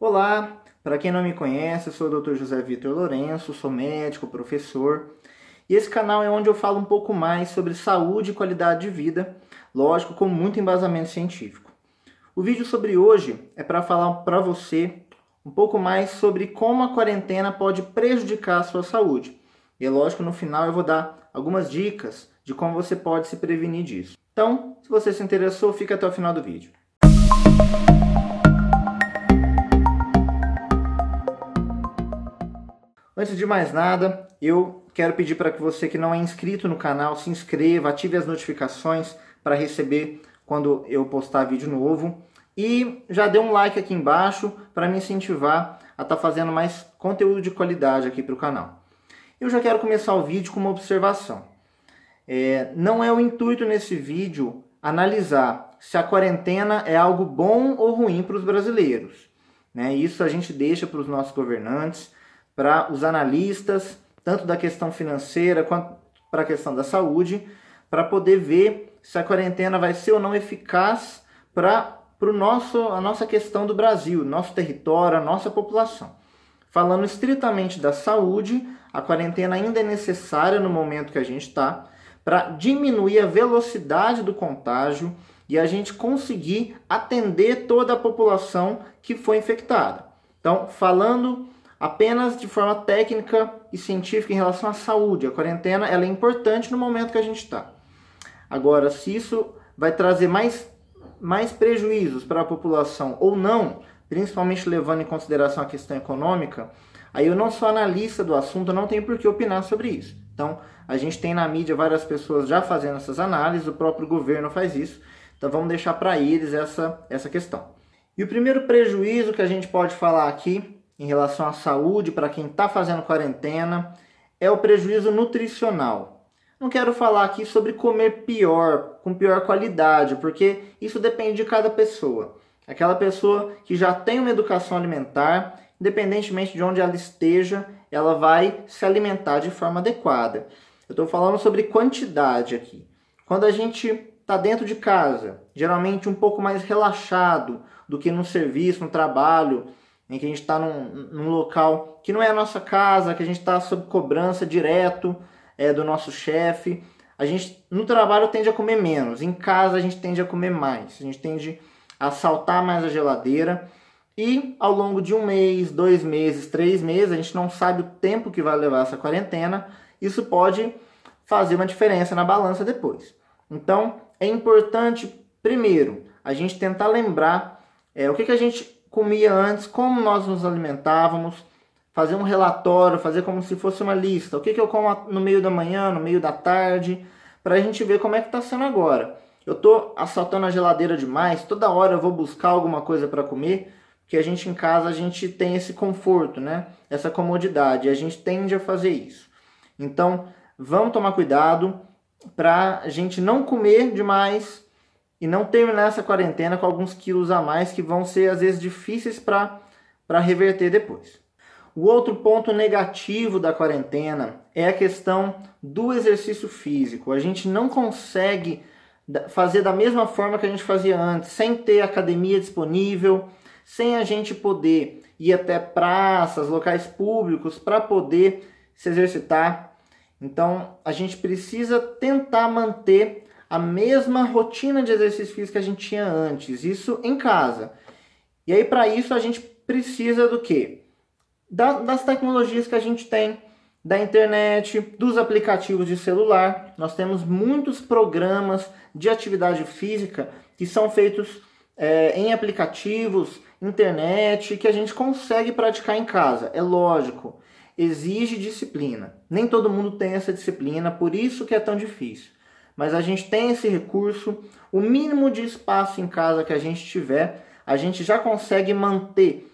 Olá, para quem não me conhece, eu sou o Dr. José Vitor Lourenço, sou médico, professor, e esse canal é onde eu falo um pouco mais sobre saúde e qualidade de vida, lógico, com muito embasamento científico. O vídeo sobre hoje é para falar para você um pouco mais sobre como a quarentena pode prejudicar a sua saúde. E é lógico, no final eu vou dar algumas dicas de como você pode se prevenir disso. Então, se você se interessou, fica até o final do vídeo. Antes de mais nada, eu quero pedir para que você que não é inscrito no canal, se inscreva, ative as notificações para receber quando eu postar vídeo novo. E já dê um like aqui embaixo para me incentivar a estar fazendo mais conteúdo de qualidade aqui para o canal. Eu já quero começar o vídeo com uma observação. Não é o intuito nesse vídeo analisar se a quarentena é algo bom ou ruim para os brasileiros. Isso a gente deixa para os nossos governantes, para os analistas, tanto da questão financeira quanto para a questão da saúde, para poder ver se a quarentena vai ser ou não eficaz para a nossa questão do Brasil, nosso território, a nossa população. Falando estritamente da saúde, a quarentena ainda é necessária no momento que a gente está, para diminuir a velocidade do contágio e a gente conseguir atender toda a população que foi infectada. Então, falando apenas de forma técnica e científica em relação à saúde, a quarentena ela é importante no momento que a gente está. Agora, se isso vai trazer mais prejuízos para a população ou não, principalmente levando em consideração a questão econômica, aí eu não sou analista do assunto, eu não tenho por que opinar sobre isso. Então, a gente tem na mídia várias pessoas já fazendo essas análises, o próprio governo faz isso, então vamos deixar para eles essa questão. E o primeiro prejuízo que a gente pode falar aqui, em relação à saúde, para quem está fazendo quarentena, é o prejuízo nutricional. Não quero falar aqui sobre comer pior, com pior qualidade, porque isso depende de cada pessoa. Aquela pessoa que já tem uma educação alimentar, independentemente de onde ela esteja, ela vai se alimentar de forma adequada. Eu estou falando sobre quantidade aqui. Quando a gente está dentro de casa, geralmente um pouco mais relaxado do que no serviço, no trabalho, em que a gente está num local que não é a nossa casa, que a gente está sob cobrança direto do nosso chefe. A gente, no trabalho, tende a comer menos. Em casa, a gente tende a comer mais. A gente tende a saltar mais a geladeira. E, ao longo de 1 mês, 2 meses, 3 meses, a gente não sabe o tempo que vai levar essa quarentena. Isso pode fazer uma diferença na balança depois. Então, é importante, primeiro, a gente tentar lembrar o que a gente comia antes, como nós nos alimentávamos, fazer um relatório, fazer como se fosse uma lista. O que eu como no meio da manhã, no meio da tarde, para a gente ver como é que está sendo agora. Eu estou assaltando a geladeira demais, toda hora eu vou buscar alguma coisa para comer, porque a gente em casa a gente tem esse conforto, essa comodidade, e a gente tende a fazer isso. Então, vamos tomar cuidado para a gente não comer demais e não terminar essa quarentena com alguns quilos a mais que vão ser, às vezes, difíceis para reverter depois. O outro ponto negativo da quarentena é a questão do exercício físico. A gente não consegue fazer da mesma forma que a gente fazia antes, sem ter academia disponível, sem a gente poder ir até praças, locais públicos para poder se exercitar. Então, a gente precisa tentar manter a mesma rotina de exercício físico que a gente tinha antes, isso em casa. E aí, para isso, a gente precisa do quê? Das tecnologias que a gente tem, da internet, dos aplicativos de celular. Nós temos muitos programas de atividade física que são feitos em aplicativos, internet, que a gente consegue praticar em casa. É lógico, exige disciplina. Nem todo mundo tem essa disciplina, por isso que é tão difícil. Mas a gente tem esse recurso, o mínimo de espaço em casa que a gente tiver, a gente já consegue manter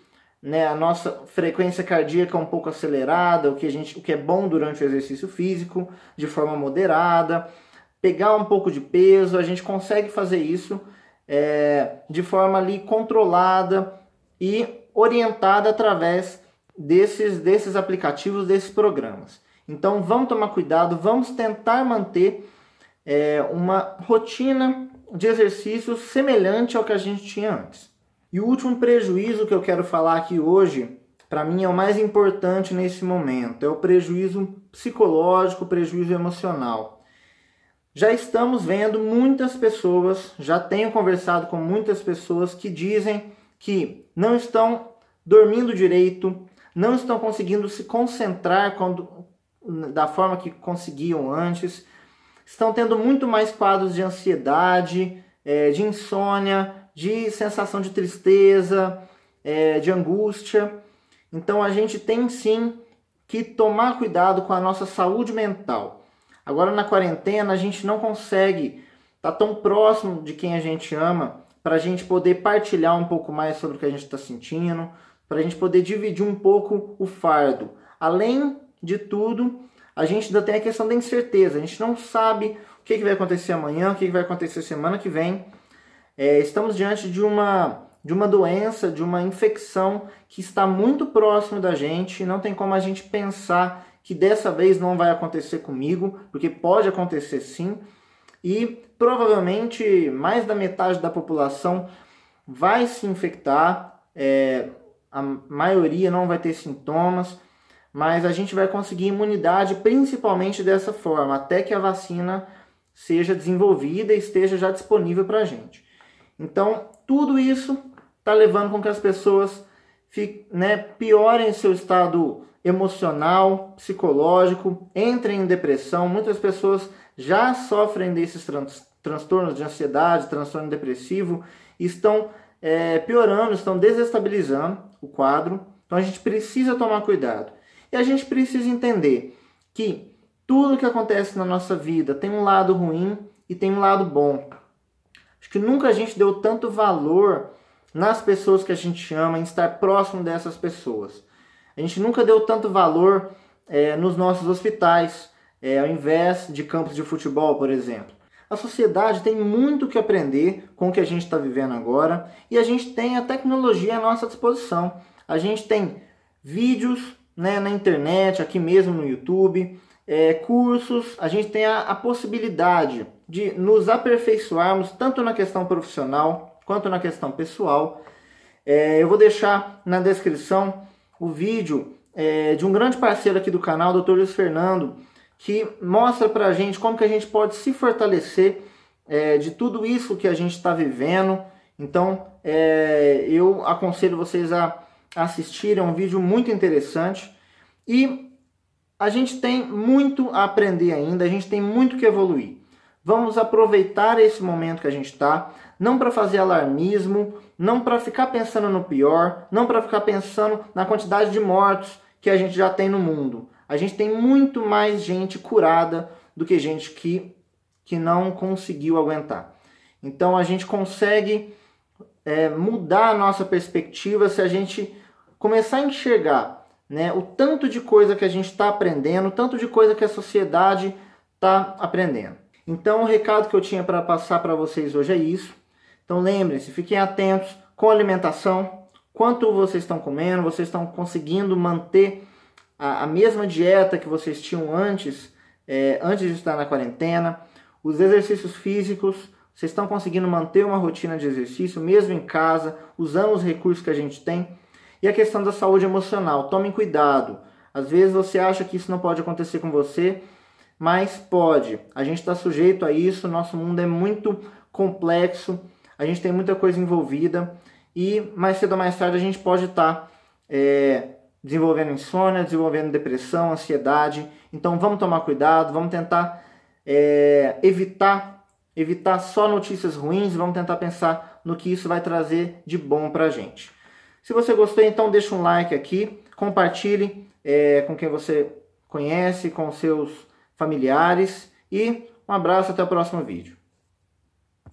a nossa frequência cardíaca um pouco acelerada, o que é bom durante o exercício físico, de forma moderada, pegar um pouco de peso, a gente consegue fazer isso de forma ali controlada e orientada através desses aplicativos, desses programas. Então vamos tomar cuidado, vamos tentar manter uma rotina de exercícios semelhante ao que a gente tinha antes. E o último prejuízo que eu quero falar aqui hoje, para mim é o mais importante nesse momento, é o prejuízo psicológico, o prejuízo emocional. Já estamos vendo muitas pessoas, já tenho conversado com muitas pessoas que dizem que não estão dormindo direito, não estão conseguindo se concentrar da forma que conseguiam antes, estão tendo muito mais quadros de ansiedade, de insônia, de sensação de tristeza, de angústia. Então a gente tem sim que tomar cuidado com a nossa saúde mental. Agora na quarentena a gente não consegue estar tão próximo de quem a gente ama para a gente poder partilhar um pouco mais sobre o que a gente está sentindo, para a gente poder dividir um pouco o fardo. Além de tudo, a gente ainda tem a questão da incerteza. A gente não sabe o que vai acontecer amanhã, o que vai acontecer semana que vem. Estamos diante de uma doença, de uma infecção que está muito próximo da gente. Não tem como a gente pensar que dessa vez não vai acontecer comigo, porque pode acontecer sim. E provavelmente mais da metade da população vai se infectar. A maioria não vai ter sintomas, mas a gente vai conseguir imunidade principalmente dessa forma, até que a vacina seja desenvolvida e esteja já disponível para a gente. Então, tudo isso está levando com que as pessoas piorem seu estado emocional, psicológico, entrem em depressão. Muitas pessoas já sofrem desses transtornos de ansiedade, transtorno depressivo, e estão piorando, estão desestabilizando o quadro. Então a gente precisa tomar cuidado. E a gente precisa entender que tudo que acontece na nossa vida tem um lado ruim e tem um lado bom. Acho que nunca a gente deu tanto valor nas pessoas que a gente ama, em estar próximo dessas pessoas. A gente nunca deu tanto valor nos nossos hospitais, ao invés de campos de futebol, por exemplo. A sociedade tem muito que aprender com o que a gente está vivendo agora, e a gente tem a tecnologia à nossa disposição. A gente tem vídeos na internet, aqui mesmo no YouTube, cursos, a gente tem a possibilidade de nos aperfeiçoarmos tanto na questão profissional quanto na questão pessoal. Eu vou deixar na descrição o vídeo de um grande parceiro aqui do canal, o Dr. Luiz Fernando, que mostra pra gente como que a gente pode se fortalecer de tudo isso que a gente está vivendo. Então eu aconselho vocês a assistirem, é um vídeo muito interessante. E a gente tem muito a aprender ainda, a gente tem muito que evoluir. Vamos aproveitar esse momento que a gente está, não para fazer alarmismo, não para ficar pensando no pior, não para ficar pensando na quantidade de mortos que a gente já tem no mundo. A gente tem muito mais gente curada do que gente que não conseguiu aguentar. Então a gente consegue mudar a nossa perspectiva se a gente começar a enxergar o tanto de coisa que a gente está aprendendo, o tanto de coisa que a sociedade está aprendendo. Então o recado que eu tinha para passar para vocês hoje é isso. Então lembrem-se, fiquem atentos com a alimentação, quanto vocês estão comendo, vocês estão conseguindo manter a mesma dieta que vocês tinham antes de estar na quarentena. Os exercícios físicos, vocês estão conseguindo manter uma rotina de exercício, mesmo em casa, usando os recursos que a gente tem. E a questão da saúde emocional, tomem cuidado. Às vezes você acha que isso não pode acontecer com você, mas pode. A gente está sujeito a isso, nosso mundo é muito complexo, a gente tem muita coisa envolvida, e mais cedo ou mais tarde a gente pode estar desenvolvendo insônia, desenvolvendo depressão, ansiedade. Então vamos tomar cuidado, vamos tentar evitar só notícias ruins, vamos tentar pensar no que isso vai trazer de bom pra gente. Se você gostou, então deixa um like aqui, compartilhe com quem você conhece, com seus familiares, e um abraço, até o próximo vídeo.